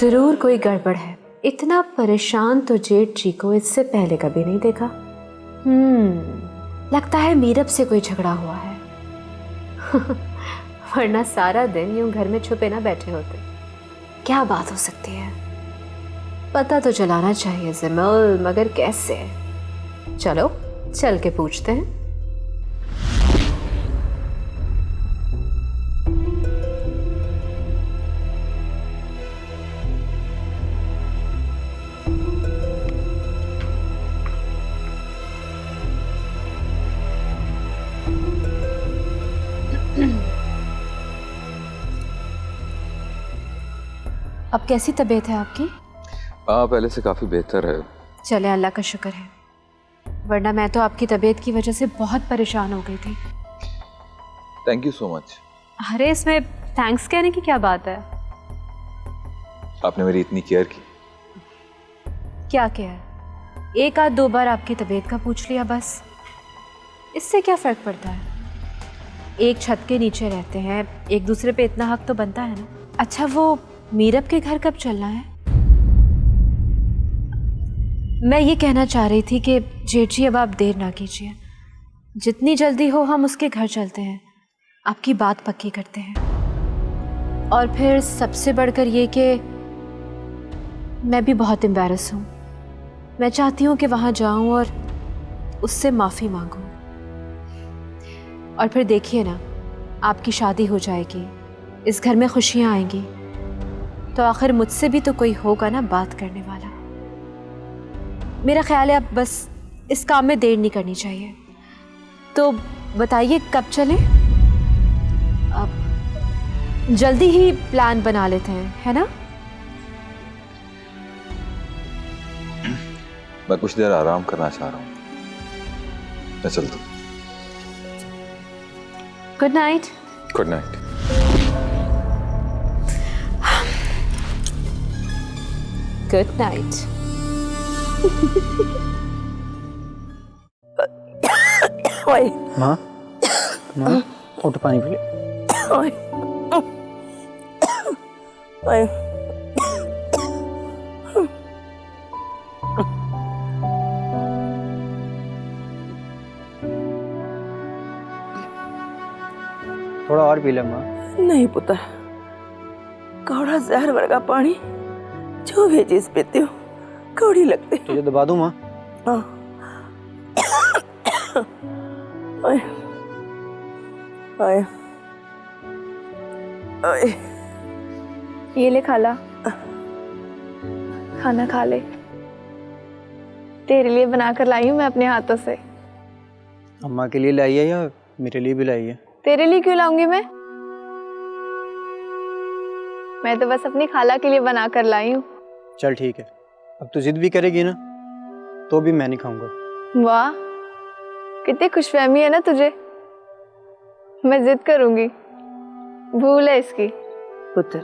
जरूर कोई गड़बड़ है। इतना परेशान तो जेठ जी को इससे पहले कभी नहीं देखा। लगता है मीरब से कोई झगड़ा हुआ है। वरना सारा दिन यूं घर में छुपे ना बैठे होते। क्या बात हो सकती है, पता तो चलाना चाहिए जमल, मगर कैसे? चलो चल के पूछते हैं। अब कैसी तबीयत है आपकी? पहले से काफी बेहतर है। चले, अल्लाह का शुक्र है, वरना मैं तो आपकी तबीयत की वजह से बहुत परेशान हो गई थी। Thank you so much. अरे इसमें थैंक्स कहने की क्या बात है? आपने मेरी इतनी केयर की। क्या केयर? एक आध दो बार आपकी तबीयत का पूछ लिया बस, इससे क्या फर्क पड़ता है? एक छत के नीचे रहते हैं, एक दूसरे पे इतना हक तो बनता है ना। अच्छा, वो मीरब के घर कब चलना है? मैं ये कहना चाह रही थी कि जेठ जी अब आप देर ना कीजिए, जितनी जल्दी हो हम उसके घर चलते हैं, आपकी बात पक्की करते हैं। और फिर सबसे बढ़कर ये कि मैं भी बहुत एम्बैरस हूँ। मैं चाहती हूँ कि वहाँ जाऊँ और उससे माफ़ी मांगूँ। और फिर देखिए ना, आपकी शादी हो जाएगी, इस घर में खुशियाँ आएंगी, तो आखिर मुझसे भी तो कोई होगा ना बात करने वाला। मेरा ख्याल है अब बस इस काम में देर नहीं करनी चाहिए। तो बताइए कब चलें? अब जल्दी ही प्लान बना लेते हैं, है ना? मैं कुछ देर आराम करना चाह रहा हूँ, मैं चलता हूँ। Good night. Good night. Good night. ओए माँ, माँ उठ, पानी पी ले। ओए ओए थोड़ा और पी ले माँ। नहीं पुत्र, कौड़ा जहर वर्गा पानी जो भी चीज पीती हो कौड़ी लगती। तुझे दबा दूँ माँ? हाँ। ओए ओए ओए, ये ले खाला, खाना खा ले। तेरे लिए बनाकर लाई हूँ मैं अपने हाथों से। अम्मा के लिए लाई है या मेरे लिए भी लाई है? तेरे लिए क्यों लाऊंगी मैं तो बस अपनी खाला के लिए बनाकर लाई हूँ। चल ठीक है, अब तू जिद भी करेगी ना तो भी मैं नहीं खाऊंगा। वाह, कितनी खुशफहमी है ना तुझे। मैं जिद करूंगी, भूल है इसकी। पुत्र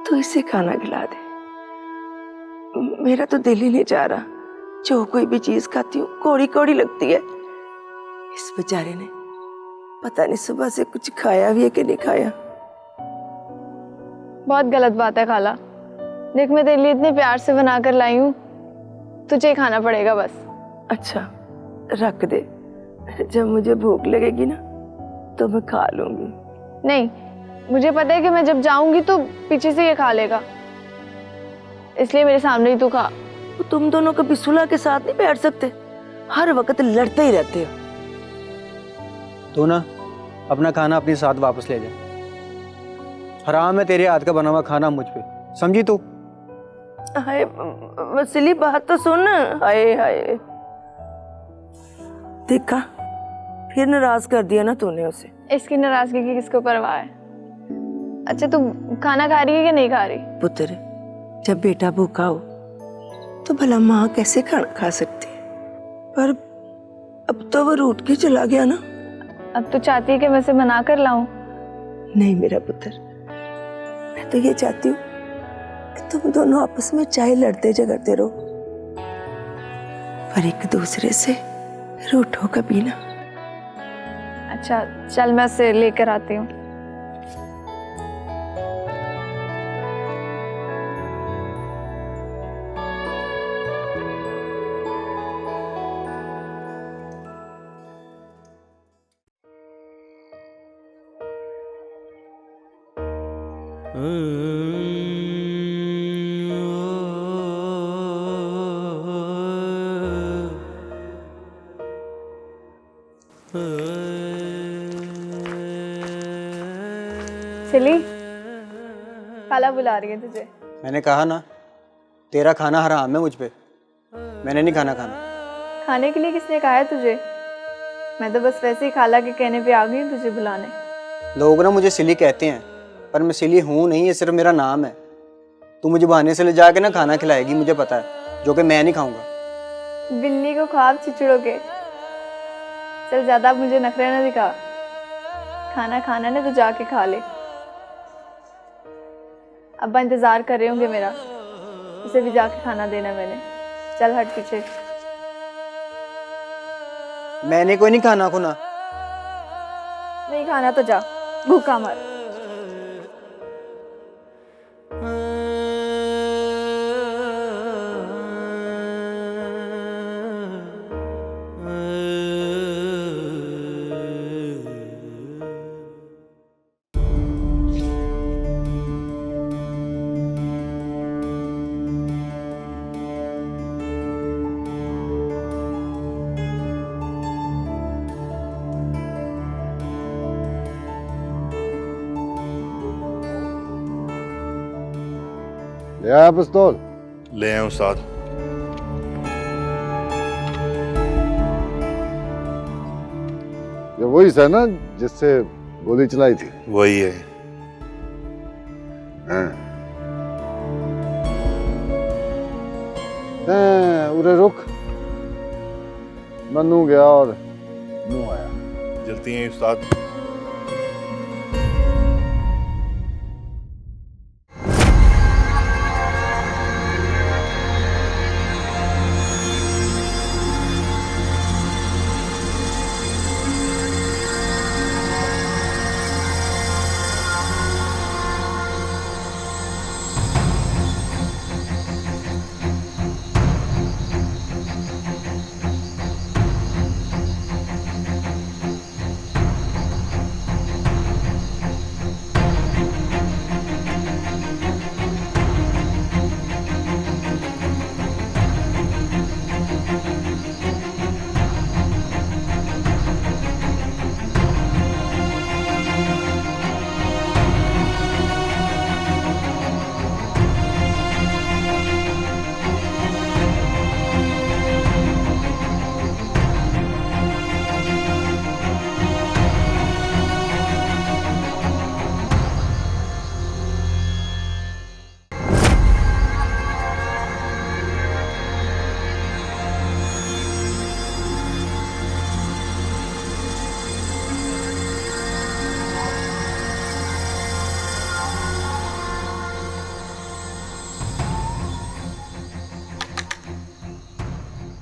तू इसे खाना खिला दे, मेरा तो दिल ही नहीं चाह रहा। जो कोई भी चीज खाती हूँ कौड़ी कौड़ी लगती है। इस बेचारे ने पता नहीं सुबह से कुछ खाया भी है कि नहीं खाया। बहुत गलत बात है खाला। देख, मैं तेरे लिए इतने प्यार से बनाकर लाई हूँ, तुझे ही खाना पड़ेगा बस। अच्छा रख दे, जब मुझे भूख लगेगी ना तो मैं खा लूंगी। नहीं, मुझे पता है कि मैं जब जाऊंगी तो पीछे से ये खा लेगा, इसलिए मेरे सामने ही तू खा। तो तुम दोनों कभी सुलह के साथ नहीं बैठ सकते? हर वक्त लड़ते ही रहते हो। तू ना अपना खाना अपने साथ वापस ले जा। हराम है तेरे हाथ का बना हुआ खाना मुझ पे, समझी तू? हाय वसीली, बात तो सुन। हाय हाय, देखा फिर नाराज कर दिया ना तूने उसे। इसकी नाराजगी की किसको परवाह है। अच्छा, तू खाना खा रही है कि नहीं खा रही? पुत्र, जब बेटा भूखा हो तो भला माँ कैसे खाना खा सकती है? पर अब तो वो रूठ के चला गया ना। अब तू चाहती है कि मैं उसे मना कर लाऊं? नहीं मेरा पुत्र, मैं तो ये चाहती हूँ कि तुम दोनों आपस में चाहे लड़ते झगड़ते रहो, पर एक दूसरे से रूठो कभी ना। अच्छा चल, मैं उसे लेकर आती हूँ। सिली, खाला बुला रही है तुझे। मैंने कहा ना, तेरा खाना हराम है मुझ पे। मैंने नहीं खाना। खाने के लिए किसने कहा है तुझे? मैं तो बस वैसे ही खाला के कहने पे आ गई हूँ तुझे बुलाने। लोग ना मुझे सिली कहते हैं, पर मैं सिली हूँ नहीं, ये सिर्फ मेरा नाम है। तू मुझे बहाने से ले जाके ना खाना खिलाएगी, मुझे पता है, जो कि मैं नहीं खाऊंगा। बिल्ली को ख्वाब चिचड़ोगे। चल ज्यादा मुझे नखरे ना दिखा। खाना खाना ने तो जाके खा ले। अब्बा इंतजार कर रहे होंगे मेरा, उसे भी जाके खाना देना मैंने। चल हट पीछे। मैंने कोई नहीं खाना खुना। नहीं खाना तो जा, भूखा मर। ले आया पिस्तौल? ले आए उस्ताद। ये वही है ना जिससे गोली चलाई थी? वही है। हाँ। उरे रुक। मन्नू गया और नू आया। जलती हैं उस्ताद।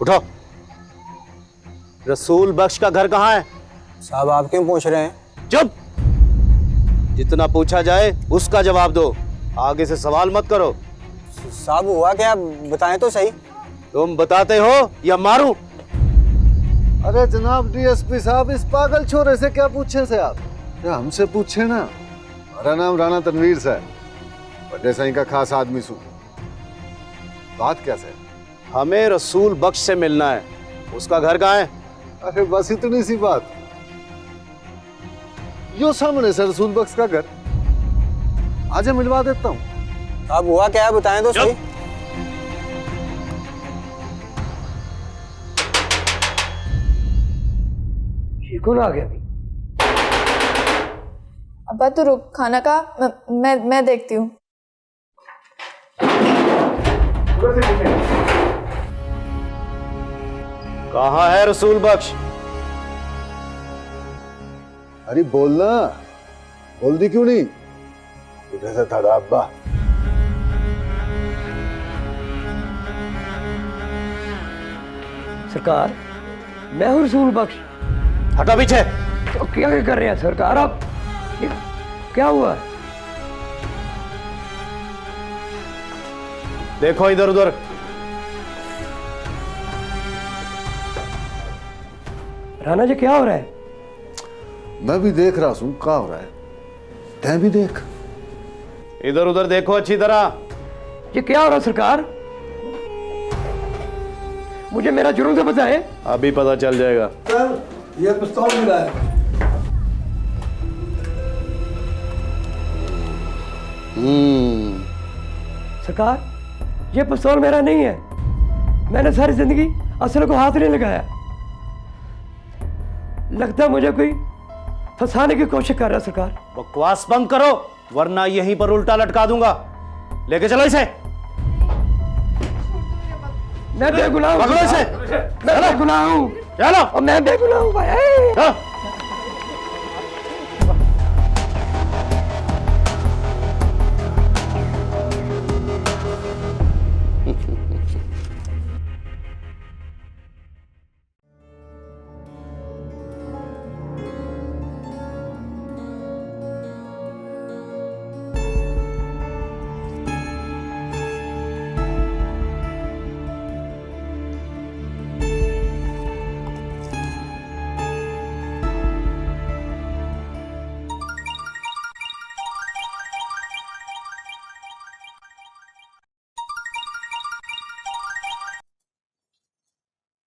उठो। रसूल बख्श का घर कहाँ है? साहब आप क्यों पूछ रहे हैं? चुप। जितना पूछा जाए उसका जवाब दो, आगे से सवाल मत करो। साहब हुआ क्या, बताएं तो सही। तुम बताते हो या मारूं? अरे जनाब डीएसपी साहब, इस पागल छोरे से क्या पूछे से आप? या हमसे पूछे ना। मेरा नाम राणा तनवीर से है, बड़े साईं का खास आदमी सू। बात क्या से? हमें रसूल बख्श से मिलना है। उसका घर कहाँ है? अरे बस इतनी सी बात। यो सामने से रसूल बख्श का घर। आज मिलवा देता हूँ। साहब हुआ क्या है, बताएं तो सही। कौन आ गया? अब्बा तू रुक, खाना का मैं देखती हूँ। कहाँ है रसूल बख्श? अरे बोलना, बोल दी क्यों नहीं? उधर से था अब्बा। सरकार, मैं हूँ रसूल बख्श। हटो पीछे। तो क्या कर रहे हैं सरकार आप? क्या हुआ? देखो इधर उधर। राणा जी क्या हो रहा है? मैं भी देख रहा हूँ क्या हो रहा है। तैं भी देख। इधर उधर देखो अच्छी तरह। ये क्या हो रहा है सरकार? मुझे मेरा जुर्म तो बताए। अभी पता चल जाएगा। ये पिस्तौल मिला है। सरकार, ये पिस्तौल मेरा नहीं है। मैंने सारी जिंदगी असल को हाथ नहीं लगाया। लगता है मुझे कोई फंसाने की कोशिश कर रहा है सरकार। बकवास बंद करो वरना यहीं पर उल्टा लटका दूंगा। लेके चलो इसे। मैं बेगुनाह हूं। पकड़ो इसे। मैं बेगुनाह हूं। चलो। और मैं बेगुनाह हूं भाई। हाँ।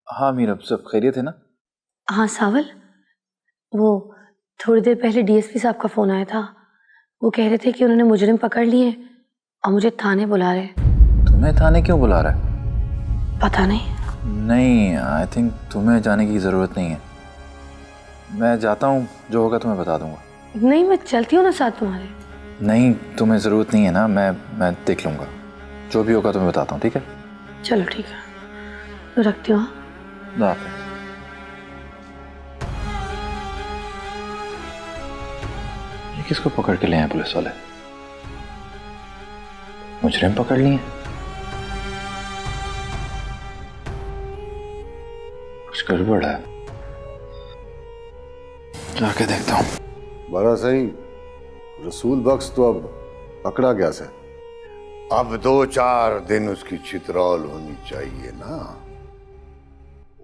हाँ मीरा, सब खैरियत है ना? हाँ सावल, वो थोड़ी देर पहले डीएसपी साहब का फ़ोन आया था। वो कह रहे थे कि उन्होंने मुजरिम पकड़ लिए और मुझे थाने बुला रहे। तुम्हें थाने क्यों बुला रहा है? पता नहीं। नहीं, आई थिंक तुम्हें जाने की ज़रूरत नहीं है। मैं जाता हूँ, जो होगा तुम्हें बता दूंगा। नहीं, मैं चलती हूँ ना साथ तुम्हारे। नहीं, तुम्हें ज़रूरत नहीं है ना, मैं देख लूँगा। जो भी होगा तुम्हें बताता हूँ, ठीक है? चलो ठीक है, तो रखती हूँ। खुदा हाफिज़। ये किसको पकड़ के ले आए पुलिस वाले? मुजरिम पकड़ लिए? कुछ गड़बड़ है, जाके देखता हूँ। बड़ा सही, रसूल बख्श तो अब पकड़ा गया से। अब 2-4 दिन उसकी चितरौल होनी चाहिए ना।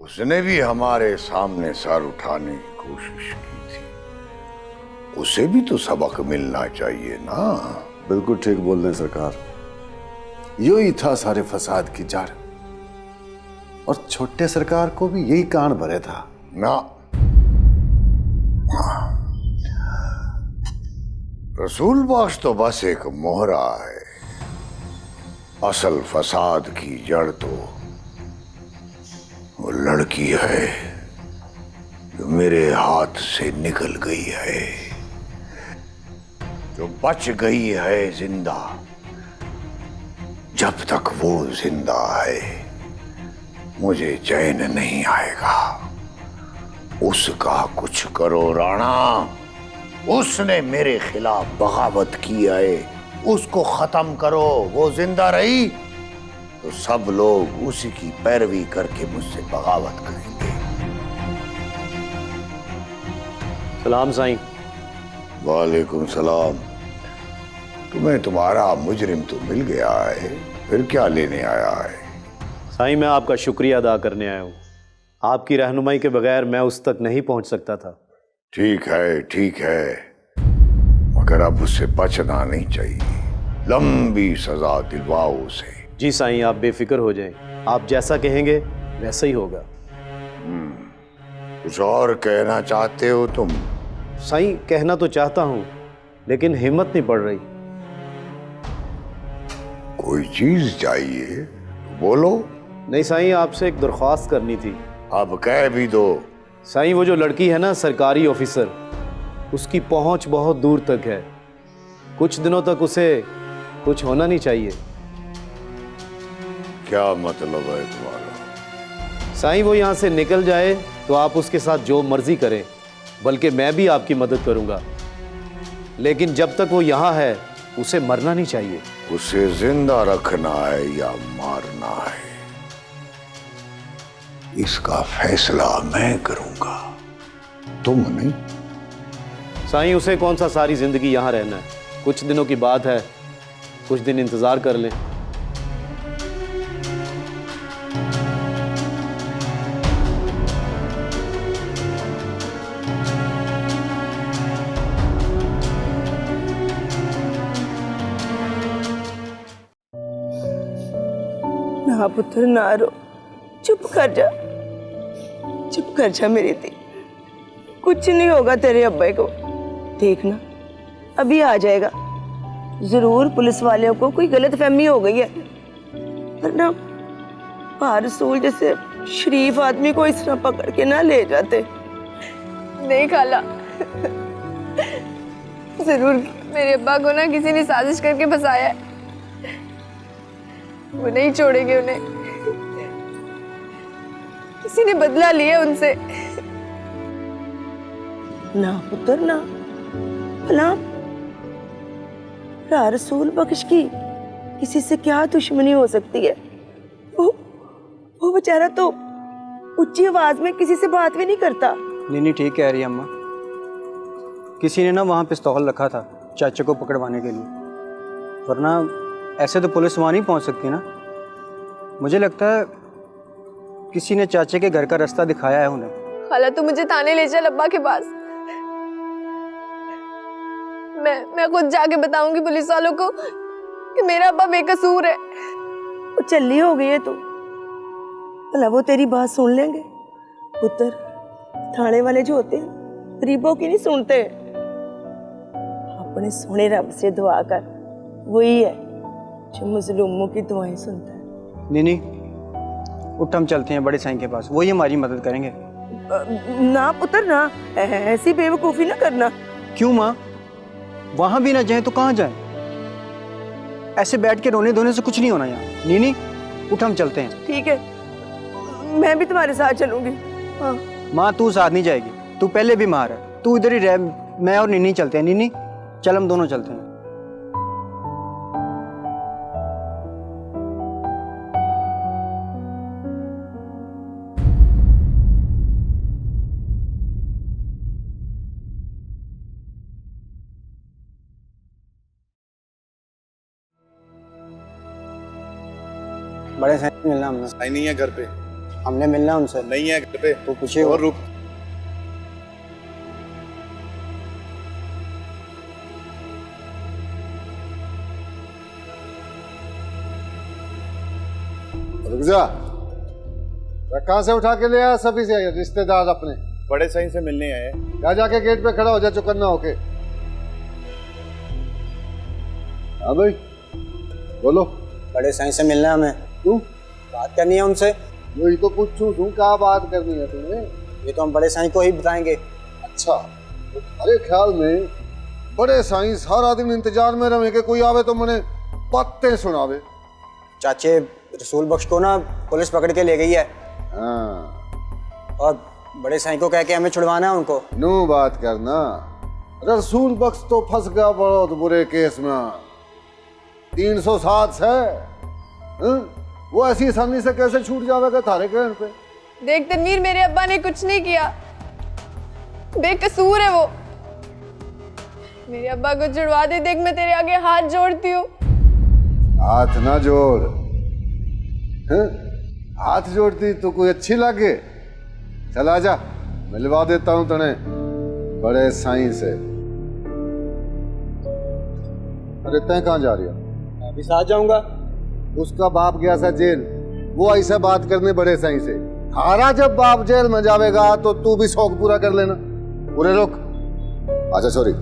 उसने भी हमारे सामने सर उठाने की कोशिश की थी। उसे भी तो सबक मिलना चाहिए ना। बिल्कुल ठीक बोल रहे हैं सरकार। यो ही था सारे फसाद की जड़, और छोटे सरकार को भी यही कान भरे था ना। रसूल बख्श तो बस एक मोहरा है। असल फसाद की जड़ तो वो लड़की है जो मेरे हाथ से निकल गई है, जो बच गई है जिंदा। जब तक वो जिंदा है मुझे चैन नहीं आएगा। उसका कुछ करो राणा। उसने मेरे खिलाफ बगावत की है, उसको खत्म करो। वो जिंदा रही तो सब लोग उसी की पैरवी करके मुझसे बगावत करेंगे। सलाम साईं। वालेकुम सलाम। तुम्हें तुम्हारा मुजरिम तो मिल गया है, फिर क्या लेने आया है? साईं, मैं आपका शुक्रिया अदा करने आया हूँ। आपकी रहनुमाई के बगैर मैं उस तक नहीं पहुँच सकता था। ठीक है, ठीक है, मगर अब उससे बचना नहीं चाहिए। लंबी सजा दिलवाओ उसे। जी साईं, आप बेफिक्र हो जाएं। आप जैसा कहेंगे वैसा ही होगा। कुछ और कहना चाहते हो तुम? साईं, कहना तो चाहता हूँ लेकिन हिम्मत नहीं पड़ रही। कोई चीज चाहिए तो बोलो। नहीं साईं, आपसे एक दरख्वास्त करनी थी। अब कह भी दो। साईं, वो जो लड़की है ना, सरकारी ऑफिसर, उसकी पहुंच बहुत दूर तक है। कुछ दिनों तक उसे कुछ होना नहीं चाहिए। क्या मतलब है तुम्हारा? साईं, वो यहाँ से निकल जाए तो आप उसके साथ जो मर्जी करें, बल्कि मैं भी आपकी मदद करूंगा। लेकिन जब तक वो यहाँ है उसे मरना नहीं चाहिए। उसे जिंदा रखना है या मारना है, इसका फैसला मैं करूंगा, तुम नहीं। साईं, उसे कौन सा सारी जिंदगी यहाँ रहना है? कुछ दिनों की बात है, कुछ दिन इंतजार कर लें। ना पुत्र ना रो, चुप कर जा, चुप कर जा मेरी दी। कुछ नहीं होगा तेरे अब्बे को, देखना अभी आ जाएगा। जरूर पुलिस वालों को कोई गलत फहमी हो गई है, वरना रसूल जैसे शरीफ आदमी को इस तरह पकड़ के ना ले जाते। नहीं खाला, जरूर मेरे अब्बा को ना किसी ने साजिश करके फंसाया है। वो नहीं छोड़ेंगे उन्हें, किसी ने बदला लिया उनसे। ना पुत्र ना, भला रसूल बख्श की किसी से क्या दुश्मनी हो सकती है? वो बेचारा तो ऊंची आवाज में किसी से बात भी नहीं करता। नहीं ठीक कह रही है अम्मा। किसी ने ना वहाँ पिस्तौल रखा था चाचे को पकड़वाने के लिए, वरना ऐसे तो पुलिस वहाँ नहीं पहुँच सकती ना। मुझे लगता है किसी ने चाचे के घर का रास्ता दिखाया है उन्हें। खाला तू मुझे थाने ले चल अब्बा के पास। मैं खुद जाके बताऊंगी पुलिस वालों को कि मेरा अब्बा बेकसूर है। वो चली हो गई है तू, भला वो तेरी बात सुन लेंगे? पुत्र, थाने वाले जो होते हैं गरीबों की नहीं सुनते। अपने सोने रब से दुआ कर, वही है जो मजलूमों की दुआएं सुनता है। नहीं उठ, हम चलते हैं बड़े साईं के पास, वही हमारी मदद करेंगे। ना पुत्र ना, ऐसी बेवकूफ़ी ना करना। क्यों माँ? वहां भी ना जाए तो कहाँ जाए? ऐसे बैठ के रोने धोने से कुछ नहीं होना यहाँ। नीनी उठ, हम चलते हैं। ठीक है, मैं भी तुम्हारे साथ चलूंगी। हाँ। माँ तू साथ नहीं जाएगी, तू पहले बीमार है, तू इधर ही रह। मैं और नीनी चलते हैं। नीनी चल, हम दोनों चलते हैं। बड़े साईं से मिलना हमने। साईं नहीं है घर पे। हमने मिलना उनसे। नहीं है घर पे। तो पूछिए। और रुक। रुक जा, कहाँ से उठा के ले आया? सभी से रिश्तेदार अपने। बड़े साईं से मिलने आए। जा जाके गेट पे खड़ा हो जा, चुकन्ना होके। हाँ भाई बोलो। बड़े साईं से मिलना है हमें। क्यों? बात करनी है उनसे। वही तो पूछूं, क्या बात करनी है तुम्हें? ये तो हम बड़े साईं को ही बताएंगे। अच्छा, अरे ख्याल में बड़े साईं सारा दिन इंतजार में रहे कि कोई आवे तो मैंने बातें सुनावे। चाचे रसूल बख्श को ना पुलिस पकड़ के ले गई है। हाँ। और बड़े साईं को कह के हमें छुड़वाना है उनको। नू बात करना। रसूल बख्श तो फंस गया बहुत बुरे केस में। 307 है। वो ऐसी आसानी से कैसे छूट जाएगा थारे कहने पे? देख तनवीर, मेरे अब्बा ने कुछ नहीं किया, बेकसूर है वो। मेरे अब्बा को छुड़वा दे। देख मैं तेरे आगे हाथ जोड़ती हूँ। हाथ ना जोड़। हाथ जोड़ती तो कोई अच्छी लगे? चला जा, मिलवा देता हूं तने बड़े साईं से। अरे तय कहाँ जा रही है? अभी साथ जाऊंगा। उसका बाप गया था जेल, वो ऐसा बात करने बड़े साईं से। हारा जब बाप जेल में जावेगा तो तू भी शौक पूरा कर लेना। पूरे रुक। अच्छा सॉरी,